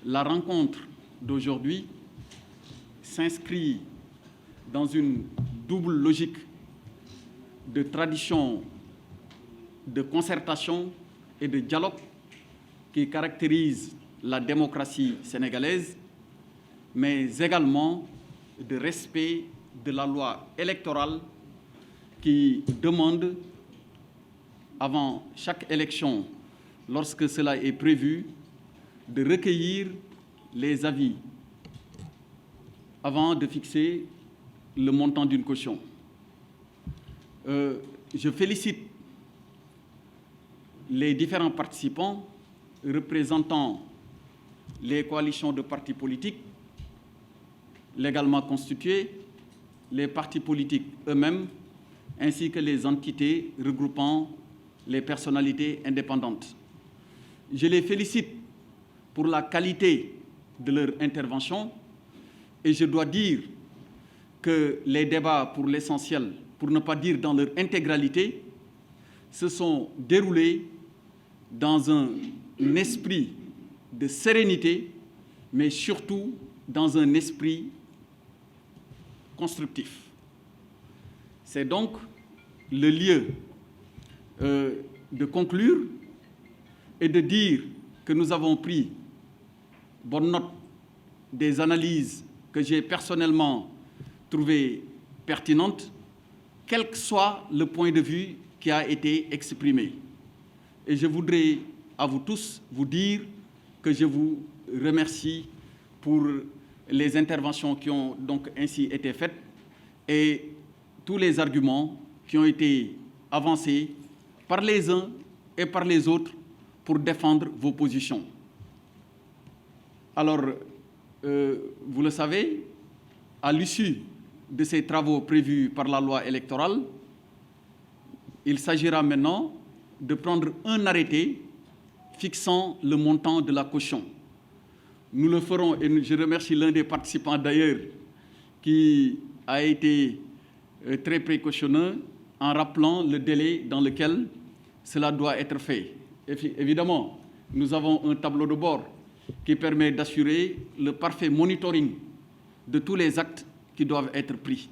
La rencontre d'aujourd'hui s'inscrit dans une double logique de tradition, de concertation et de dialogue qui caractérise la démocratie sénégalaise, mais également de respect de la loi électorale qui demande, avant chaque élection, lorsque cela est prévu, de recueillir les avis avant de fixer le montant d'une caution. Je félicite les différents participants représentant les coalitions de partis politiques légalement constituées, les partis politiques eux-mêmes, ainsi que les entités regroupant les personnalités indépendantes. Je les félicite pour la qualité de leur intervention et je dois dire que les débats, pour l'essentiel, pour ne pas dire dans leur intégralité, se sont déroulés dans un esprit de sérénité, mais surtout dans un esprit constructif. C'est donc le lieu de conclure et de dire que nous avons pris bonne note des analyses que j'ai personnellement trouvées pertinentes, quel que soit le point de vue qui a été exprimé. Et je voudrais à vous tous vous dire que je vous remercie pour les interventions qui ont donc ainsi été faites et tous les arguments qui ont été avancés par les uns et par les autres pour défendre vos positions. Alors, vous le savez, à l'issue de ces travaux prévus par la loi électorale, il s'agira maintenant de prendre un arrêté fixant le montant de la caution. Nous le ferons et je remercie l'un des participants d'ailleurs qui a été très précautionneux en rappelant le délai dans lequel cela doit être fait. Évidemment, nous avons un tableau de bord qui permet d'assurer le parfait monitoring de tous les actes qui doivent être pris.